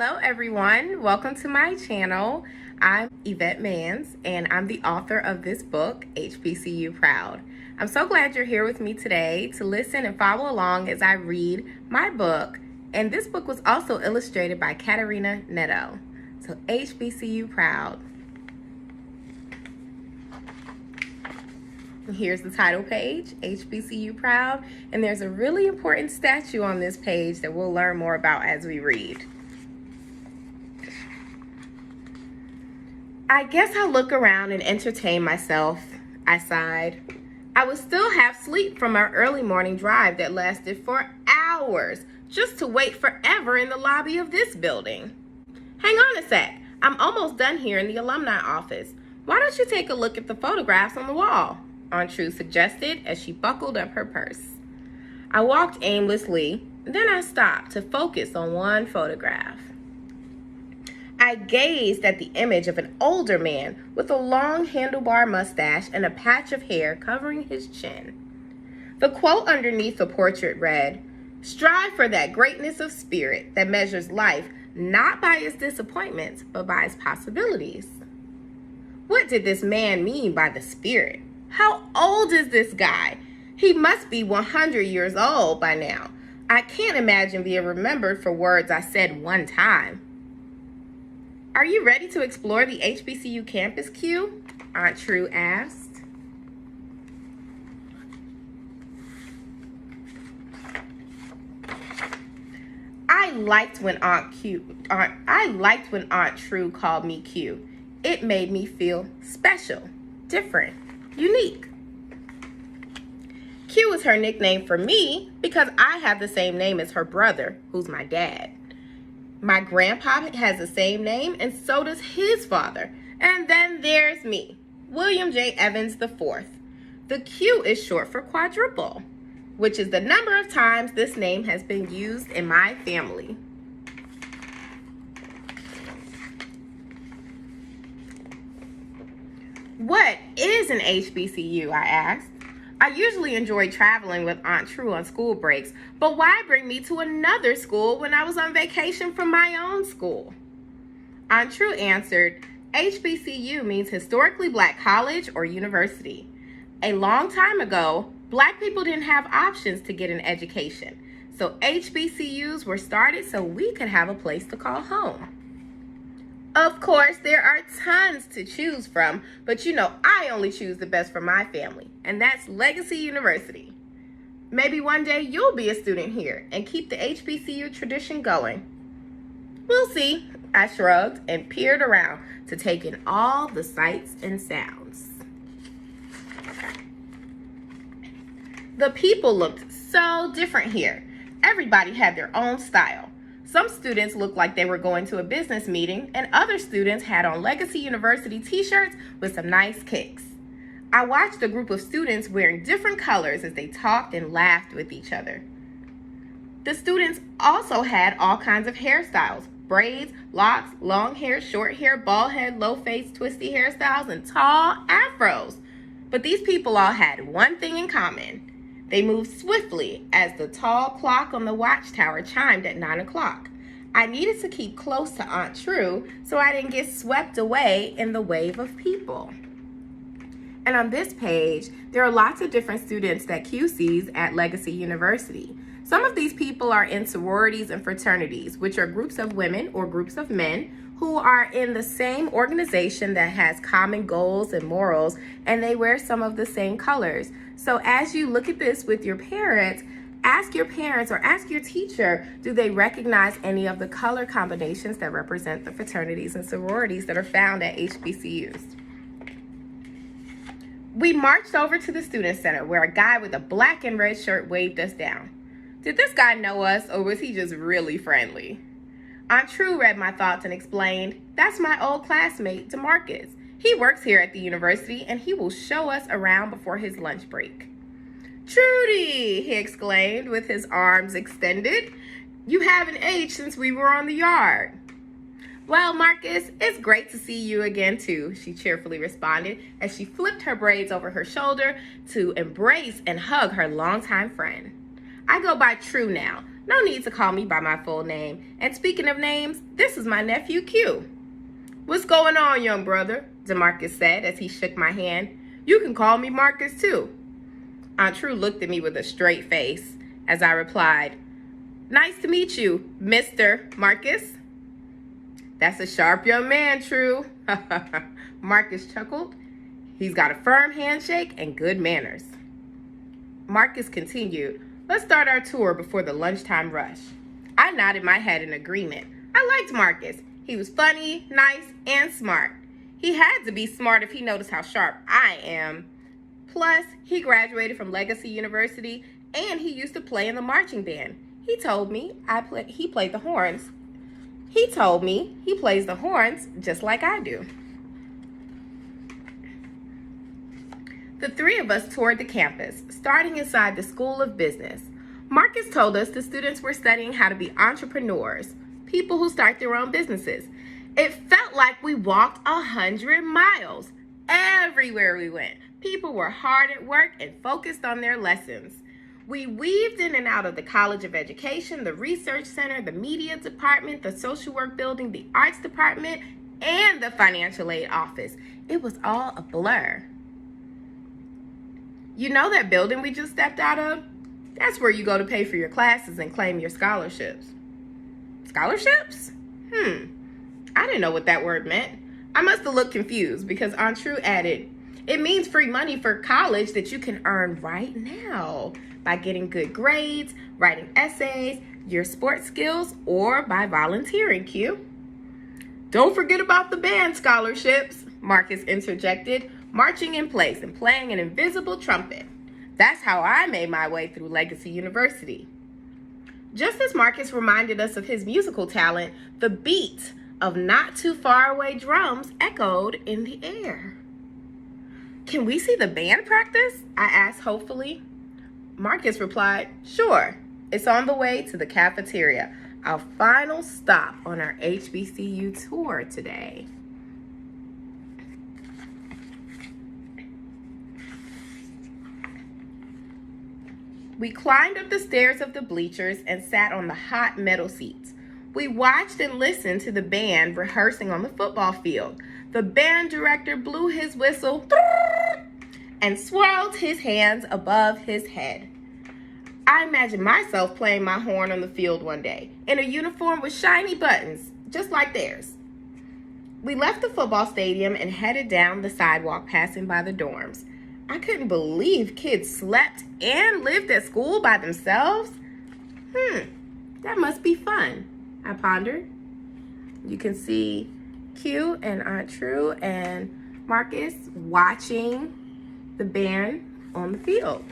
Hello everyone, welcome to my channel. I'm Yvette and I'm the author of this book, HBCU Proud. I'm so glad you're here with me today to listen and follow along as I read my book. And this book was also illustrated by Katarina Netto. So HBCU Proud. Here's the title page, HBCU Proud, and there's a really important statue on this page that we'll learn more about as we read. I guess I'll look around and entertain myself, I sighed. I was still half asleep from our early morning drive that lasted for hours, just to wait forever in the lobby of this building. Hang on a sec, I'm almost done here in the alumni office. Why don't you take a look at the photographs on the wall? Aunt True suggested as she buckled up her purse. I walked aimlessly, then I stopped to focus on one photograph. I gazed at the image of an older man with a long handlebar mustache and a patch of hair covering his chin. The quote underneath the portrait read, "Strive for that greatness of spirit that measures life not by its disappointments, but by its possibilities." What did this man mean by the spirit? How old is this guy? He must be 100 years old by now. I can't imagine being remembered for words I said one time. Are you ready to explore the HBCU campus, Q? Aunt True asked. I liked when Aunt True called me Q. It made me feel special, different, unique. Q is her nickname for me because I have the same name as her brother, who's my dad. My grandpa has the same name, and so does his father. And then there's me, William J. Evans IV. The Q is short for quadruple, which is the number of times this name has been used in my family. What is an HBCU, I asked. I usually enjoy traveling with Aunt True on school breaks, but why bring me to another school when I was on vacation from my own school? Aunt True answered, HBCU means historically black college or university. A long time ago, black people didn't have options to get an education, so HBCUs were started so we could have a place to call home. Of course, there are tons to choose from, but I only choose the best for my family, and that's Legacy University. Maybe one day you'll be a student here and keep the HBCU tradition going. We'll see, I shrugged and peered around to take in all the sights and sounds. The people looked so different here. Everybody had their own style. Some students looked like they were going to a business meeting, and other students had on Legacy University t-shirts with some nice kicks. I watched a group of students wearing different colors as they talked and laughed with each other. The students also had all kinds of hairstyles, braids, locks, long hair, short hair, bald head, low face, twisty hairstyles, and tall afros. But these people all had one thing in common. They moved swiftly as the tall clock on the watchtower chimed at 9 o'clock. I needed to keep close to Aunt True so I didn't get swept away in the wave of people. And on this page, there are lots of different students that Q sees at Legacy University. Some of these people are in sororities and fraternities, which are groups of women or groups of men who are in the same organization that has common goals and morals, and they wear some of the same colors. So as you look at this with your parents, ask your parents or ask your teacher, do they recognize any of the color combinations that represent the fraternities and sororities that are found at HBCUs? We marched over to the student center where a guy with a black and red shirt waved us down. Did this guy know us, or was he just really friendly? Aunt True read my thoughts and explained, that's my old classmate, DeMarcus. He works here at the university and he will show us around before his lunch break. Trudy, he exclaimed with his arms extended. You haven't aged since we were on the yard. Well, Marcus, it's great to see you again too, she cheerfully responded as she flipped her braids over her shoulder to embrace and hug her longtime friend. I go by True now, No need to call me by my full name. And speaking of names, this is my nephew Q. What's going on, young brother? DeMarcus said as he shook my hand. You can call me Marcus too. Aunt True looked at me with a straight face as I replied, Nice to meet you, Mr. Marcus. That's a sharp young man, True. Marcus chuckled. He's got a firm handshake and good manners. Marcus continued, Let's start our tour before the lunchtime rush. I nodded my head in agreement. I liked Marcus. He was funny, nice, and smart. He had to be smart if he noticed how sharp I am. Plus, he graduated from Legacy University, and he used to play in the marching band. He told me he played the horns. He told me he plays the horns just like I do. The three of us toured the campus, starting inside the School of Business. Marcus told us the students were studying how to be entrepreneurs, people who start their own businesses. It felt like we walked 100 miles. Everywhere we went, people were hard at work and focused on their lessons. We weaved in and out of the College of Education, the Research Center, the Media Department, the Social Work Building, the Arts Department, and the Financial Aid Office. It was all a blur. You know that building we just stepped out of? That's where you go to pay for your classes and claim your scholarships. Scholarships? I didn't know what that word meant. I must have looked confused because Aunt True added, it means free money for college that you can earn right now by getting good grades, writing essays, your sports skills, or by volunteering, Q. Don't forget about the band scholarships, Marcus interjected, marching in place and playing an invisible trumpet. That's how I made my way through Legacy University. Just as Marcus reminded us of his musical talent, the beat of not too far away drums echoed in the air. Can we see the band practice? I asked hopefully. Marcus replied, Sure, it's on the way to the cafeteria, our final stop on our HBCU tour today. We climbed up the stairs of the bleachers and sat on the hot metal seats. We watched and listened to the band rehearsing on the football field. The band director blew his whistle and swirled his hands above his head. I imagined myself playing my horn on the field one day, in a uniform with shiny buttons, just like theirs. We left the football stadium and headed down the sidewalk passing by the dorms. I couldn't believe kids slept and lived at school by themselves. That must be fun, I pondered. You can see Q and Aunt True and Marcus watching the band on the field.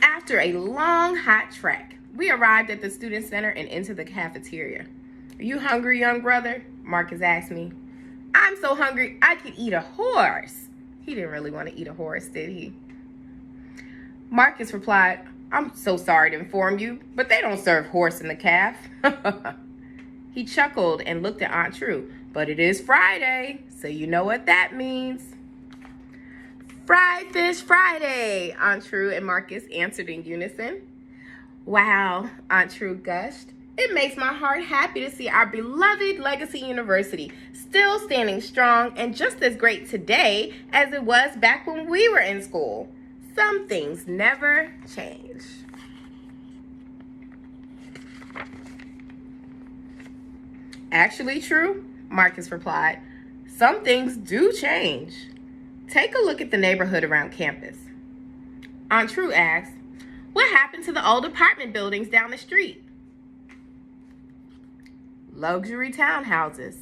After a long, hot trek, we arrived at the student center and into the cafeteria. Are you hungry, young brother? Marcus asked me. I'm so hungry I could eat a horse. He didn't really want to eat a horse, did he? Marcus replied, I'm so sorry to inform you, but they don't serve horse in the calf. He chuckled and looked at Aunt True. But it is Friday, so you know what that means. Fried Fish Friday, Aunt True and Marcus answered in unison. Wow, Aunt True gushed. It makes my heart happy to see our beloved Legacy University still standing strong and just as great today as it was back when we were in school. Some things never change. Actually, True, Marcus replied. Some things do change. Take a look at the neighborhood around campus. Aunt True asked, what happened to the old apartment buildings down the street? Luxury townhouses.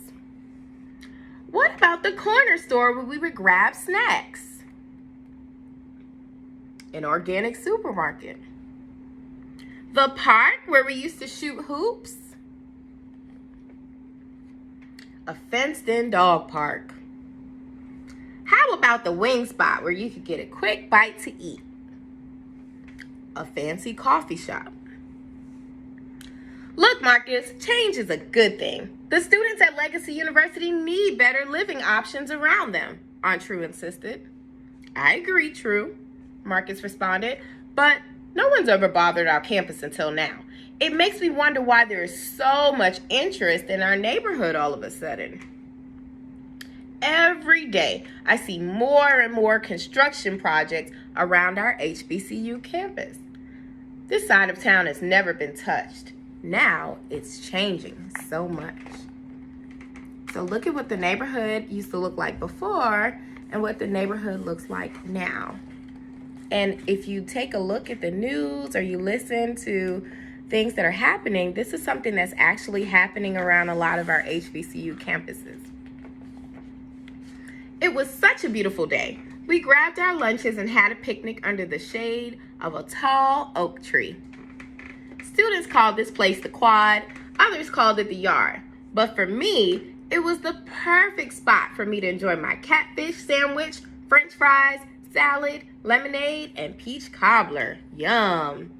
What about the corner store where we would grab snacks? An organic supermarket. The park where we used to shoot hoops? A fenced-in dog park. How about the wing spot where you could get a quick bite to eat? A fancy coffee shop. Look, Marcus, change is a good thing. The students at Legacy University need better living options around them, Aunt True insisted. I agree, True, Marcus responded, but no one's ever bothered our campus until now. It makes me wonder why there is so much interest in our neighborhood all of a sudden. Every day, I see more and more construction projects around our HBCU campus. This side of town has never been touched. Now, it's changing so much. So look at what the neighborhood used to look like before and what the neighborhood looks like now. And if you take a look at the news or you listen to things that are happening, this is something that's actually happening around a lot of our HBCU campuses. It was such a beautiful day. We grabbed our lunches and had a picnic under the shade of a tall oak tree. Students called this place the quad, others called it the yard. But for me, it was the perfect spot for me to enjoy my catfish sandwich, french fries, salad, lemonade, and peach cobbler. Yum.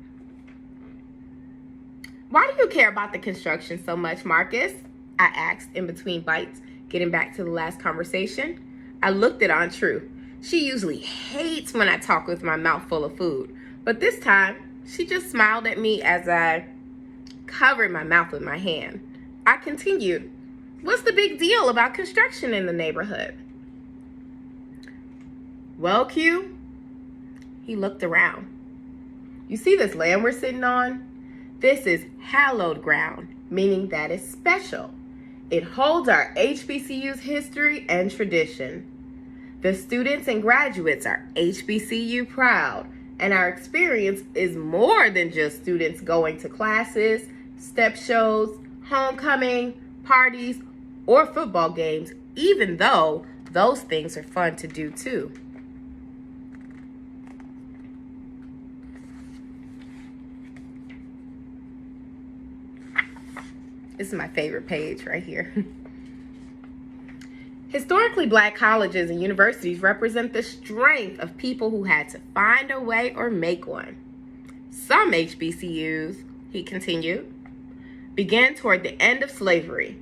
Why do you care about the construction so much, Marcus? I asked in between bites, getting back to the last conversation. I looked at Aunt True. She usually hates when I talk with my mouth full of food, but this time she just smiled at me as I covered my mouth with my hand. I continued, "What's the big deal about construction in the neighborhood?" "Well, Q," he looked around. "You see this land we're sitting on? This is hallowed ground, meaning that it's special. It holds our HBCU's history and tradition. The students and graduates are HBCU proud, and our experience is more than just students going to classes, step shows, homecoming, parties, or football games, even though those things are fun to do too." This is my favorite page right here. Historically Black colleges and universities represent the strength of people who had to find a way or make one. Some HBCUs, he continued, began toward the end of slavery.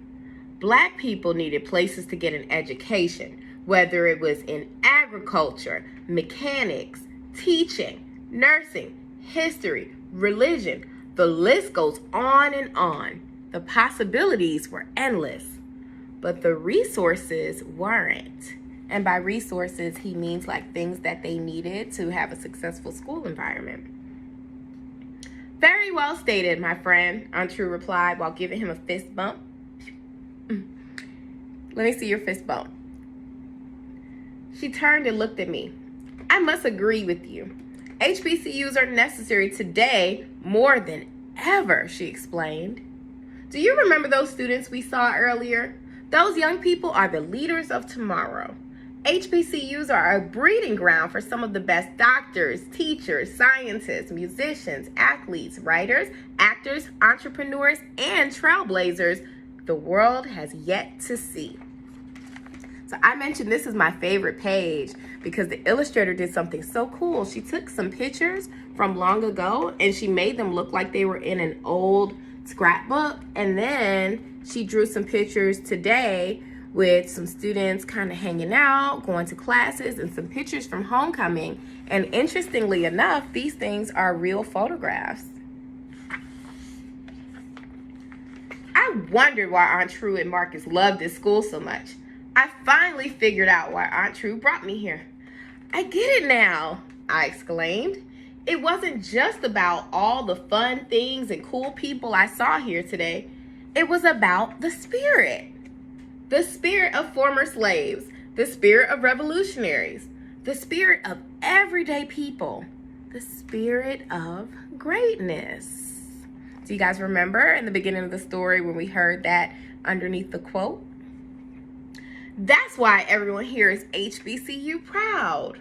Black people needed places to get an education, whether it was in agriculture, mechanics, teaching, nursing, history, religion. The list goes on and on. The possibilities were endless, but the resources weren't. And by resources, he means like things that they needed to have a successful school environment. "Very well stated, my friend," Aunt True replied while giving him a fist bump. "Let me see your fist bump." She turned and looked at me. "I must agree with you. HBCUs are necessary today more than ever," she explained. "Do you remember those students we saw earlier? Those young people are the leaders of tomorrow. HBCUs are a breeding ground for some of the best doctors, teachers, scientists, musicians, athletes, writers, actors, entrepreneurs, and trailblazers the world has yet to see." So I mentioned this is my favorite page because the illustrator did something so cool. She took some pictures from long ago and she made them look like they were in an old scrapbook, and then she drew some pictures today with some students kind of hanging out, going to classes, and some pictures from homecoming. And interestingly enough, these things are real photographs. I wondered why Aunt True and Marcus loved this school so much. I finally figured out why Aunt True brought me here. "I get it now," I exclaimed. It wasn't just about all the fun things and cool people I saw here today. It was about the spirit. The spirit of former slaves, the spirit of revolutionaries, the spirit of everyday people, the spirit of greatness. Do you guys remember in the beginning of the story when we heard that underneath the quote? That's why everyone here is HBCU proud.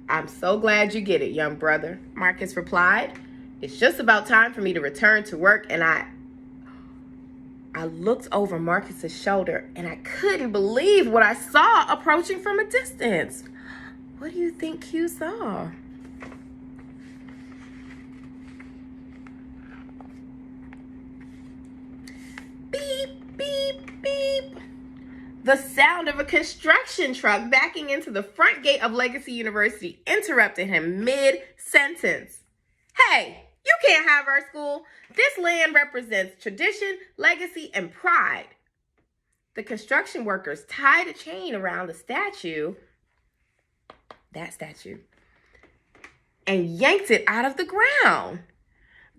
"I'm so glad you get it, young brother," Marcus replied. "It's just about time for me to return to work," and I looked over Marcus's shoulder and I couldn't believe what I saw approaching from a distance. What do you think Q saw? Beep, beep, beep. The sound of a construction truck backing into the front gate of Legacy University interrupted him mid-sentence. Hey, you can't have our school. This land represents tradition, legacy, and pride. The construction workers tied a chain around the statue, that statue, and yanked it out of the ground.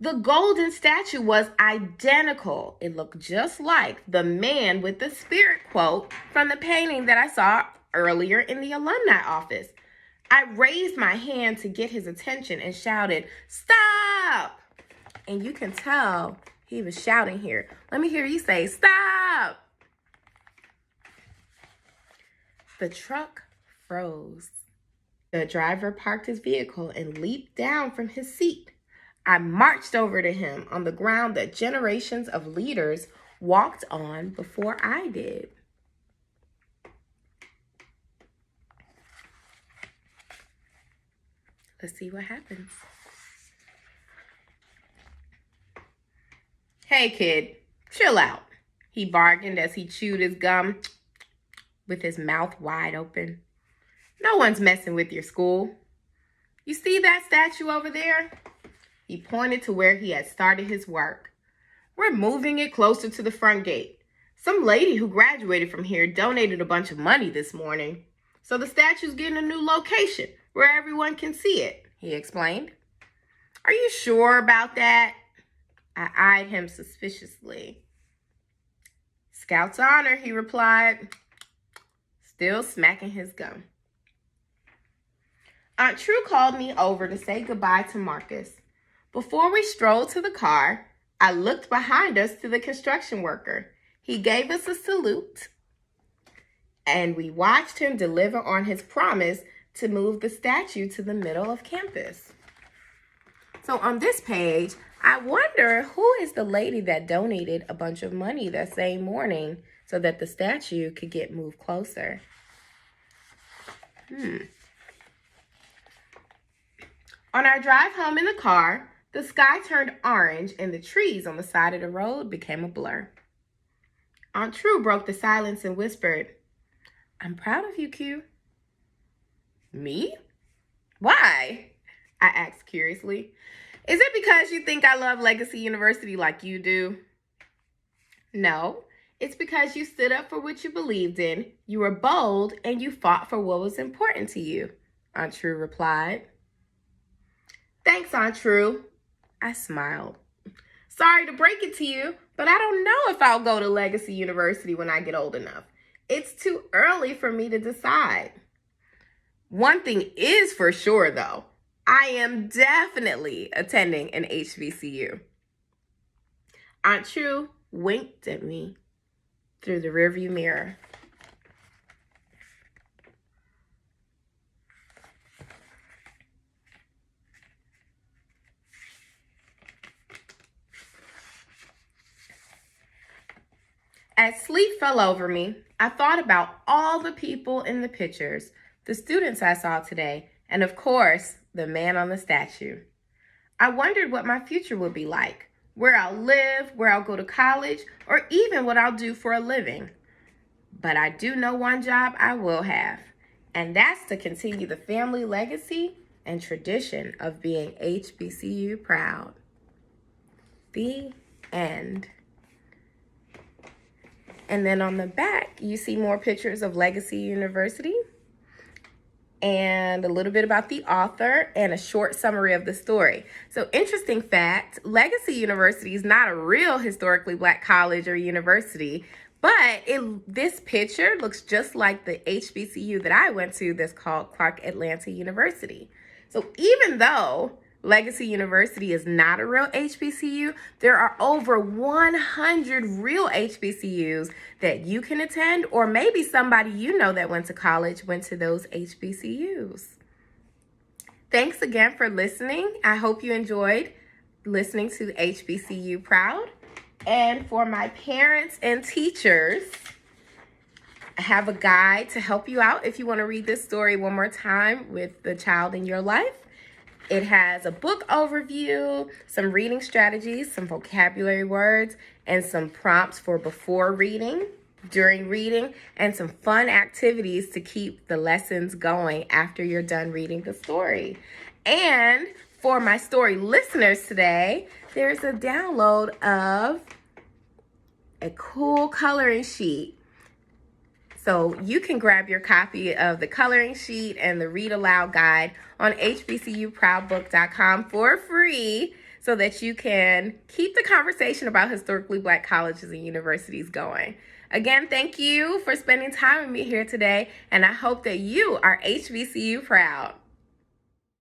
The golden statue was identical. It looked just like the man with the spirit quote from the painting that I saw earlier in the alumni office. I raised my hand to get his attention and shouted, "Stop!" And you can tell he was shouting here. Let me hear you say, "Stop!" The truck froze. The driver parked his vehicle and leaped down from his seat. I marched over to him on the ground that generations of leaders walked on before I did. Let's see what happens. Hey, kid, chill out, he bargained as he chewed his gum with his mouth wide open. No one's messing with your school. You see that statue over there? He pointed to where he had started his work. We're moving it closer to the front gate. Some lady who graduated from here donated a bunch of money this morning. So the statue's getting a new location where everyone can see it, he explained. Are you sure about that? I eyed him suspiciously. Scout's honor, he replied, still smacking his gum. Aunt True called me over to say goodbye to Marcus. Before we strolled to the car, I looked behind us to the construction worker. He gave us a salute, and we watched him deliver on his promise to move the statue to the middle of campus. So on this page, I wonder who is the lady that donated a bunch of money that same morning so that the statue could get moved closer. On our drive home in the car, the sky turned orange and the trees on the side of the road became a blur. Aunt True broke the silence and whispered, I'm proud of you, Q. Me? Why? I asked curiously. Is it because you think I love Legacy University like you do? No, it's because you stood up for what you believed in, you were bold, and you fought for what was important to you, Aunt True replied. Thanks, Aunt True. I smiled. Sorry to break it to you, but I don't know if I'll go to Legacy University when I get old enough. It's too early for me to decide. One thing is for sure, though. I am definitely attending an HBCU. Aunt True winked at me through the rearview mirror. As sleep fell over me, I thought about all the people in the pictures, the students I saw today, and of course, the man on the statue. I wondered what my future would be like, where I'll live, where I'll go to college, or even what I'll do for a living. But I do know one job I will have, and that's to continue the family legacy and tradition of being HBCU proud. The end. And then on the back, you see more pictures of Legacy University and a little bit about the author and a short summary of the story. So interesting fact, Legacy University is not a real historically Black college or university, but this picture looks just like the HBCU that I went to that's called Clark Atlanta University. So even though Legacy University is not a real HBCU, there are over 100 real HBCUs that you can attend, or maybe somebody you know that went to college went to those HBCUs. Thanks again for listening. I hope you enjoyed listening to HBCU Proud. And for my parents and teachers, I have a guide to help you out if you want to read this story one more time with the child in your life. It has a book overview, some reading strategies, some vocabulary words, and some prompts for before reading. during reading, and some fun activities to keep the lessons going after you're done reading the story. And for my story listeners today, there's a download of a cool coloring sheet. So you can grab your copy of the coloring sheet and the Read Aloud guide on HBCUproudbook.com for free so that you can keep the conversation about historically Black colleges and universities going. Again, thank you for spending time with me here today, and I hope that you are HBCU proud.